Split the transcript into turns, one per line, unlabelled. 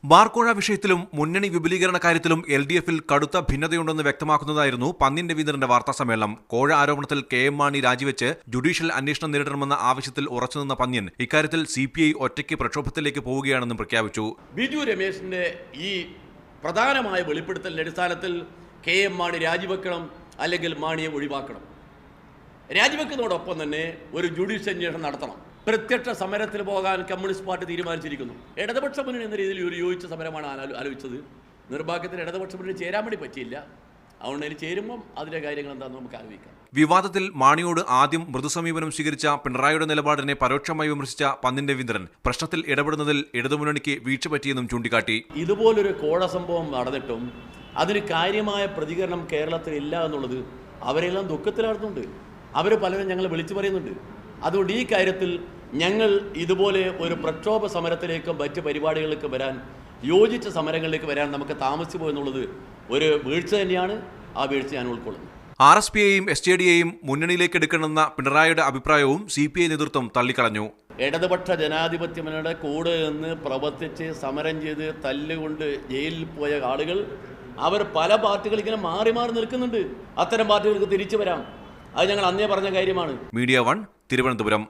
ബാർക്കോഴ വിഷയത്തിലും മുന്നണി വിപുലീകരണ കാര്യത്തിലും LDF-ൽ കടുത്ത ഭിന്നതയുണ്ടെന്ന് വ്യക്തമാക്കുന്നതായിരുന്നു പന്ന്യൻ രവീന്ദ്രന്റെ വാർത്താസമ്മേളനം. കോഴ ആരോപണത്തിൽ KM മാണി രാജിവെച്ച് ജുഡീഷ്യൽ അന്വേഷണം നേരിടണമെന്ന ആവശ്യത്തിൽ ഉറച്ചുനിന്ന പന്ന്യൻ ഇക്കാര്യത്തിൽ CPI ഒറ്റയ്ക്ക് പ്രക്ഷോഭത്തിലേക്ക് പോവുകയാണെന്നും പ്രഖ്യാപിച്ചു.
ബിജു രമേശിന്റെ ഈ പ്രധാനമായ വെളിപ്പെടുത്തലിന്റെ അടിസ്ഥാനത്തിൽ KM മാണി രാജിവെക്കണം, അല്ലെങ്കിൽ മാണിയെ ഒഴിവാക്കണം. രാജിവെക്കുന്നതോടൊപ്പം തന്നെ ഒരു ജുഡീഷ്യൽ അന്വേഷണം നടത്തണം. പ്രത്യക്ഷ സമരത്തിൽ പോകാൻ കമ്മ്യൂണിസ്റ്റ് പാർട്ടി തീരുമാനിച്ചിരിക്കുന്നു. ഇടതുപക്ഷ മുന്നണി എന്ന രീതിയിൽ ഒരു യോജിച്ച സമരമാണ് ആലോചിച്ചത്. നിർഭാഗ്യത്തിന് ഇടതുപക്ഷ മുന്നണി ചേരാൻ വേണ്ടി പറ്റിയില്ല. അതുകൊണ്ട് അതിന് ചേരുമ്പം അതിൻ്റെ കാര്യങ്ങൾ എന്താണെന്ന് നമുക്ക് ആലോചിക്കാം.
വിവാദത്തിൽ മാണിയോട് ആദ്യം മൃദുസമീപനം സ്വീകരിച്ച പിണറായിയുടെ നിലപാടിനെ പരോക്ഷമായി വിമർശിച്ച പന്ന്യൻ രവീന്ദ്രൻ പ്രശ്നത്തിൽ ഇടപെടുന്നതിൽ ഇടതുമുന്നണിക്ക് വീഴ്ച പറ്റിയെന്നും ചൂണ്ടിക്കാട്ടി.
ഇതുപോലൊരു കോഴ സംഭവം നടന്നിട്ടും അതിന് കാര്യമായ പ്രതികരണം കേരളത്തിൽ ഇല്ല എന്നുള്ളത് അവരെല്ലാം ദുഃഖത്തിലാടുന്നുണ്ട്. അവർ പലരും ഞങ്ങളെ വിളിച്ചു പറയുന്നുണ്ട്. അതുകൊണ്ട് ഈ കാര്യത്തിൽ ഞങ്ങൾ ഇതുപോലെ ഒരു പ്രക്ഷോഭ സമരത്തിലേക്കും മറ്റ് പരിപാടികളിലേക്കും വരാൻ, യോജിച്ച സമരങ്ങളിലേക്ക് വരാൻ നമുക്ക് താമസിച്ചു പോയെന്നുള്ളത് ഒരു വീഴ്ച തന്നെയാണ്. ആ വീഴ്ച ഞാൻ ഉൾക്കൊള്ളുന്നു.
RSPയെയും SJDയെയും മുന്നണിയിലേക്ക് എടുക്കണമെന്ന പിണറായിയുടെ അഭിപ്രായവും CPI നേതൃത്വം തള്ളിക്കളഞ്ഞു.
ഇടതുപക്ഷ ജനാധിപത്യ മുന്നണിയുടെ കൂടെ നിന്ന് പ്രവർത്തിച്ച് സമരം ചെയ്ത് തല്ലുകൊണ്ട് ജയിലിൽ പോയ ആളുകൾ അവർ പല പാർട്ടികൾ ഇങ്ങനെ മാറി മാറി നിൽക്കുന്നുണ്ട്. അത്തരം പാർട്ടികൾക്ക് തിരിച്ചു വരാം. അത് ഞങ്ങൾ അന്നേ പറഞ്ഞ കാര്യമാണ്.
മീഡിയ 1 തിരുവനന്തപുരം.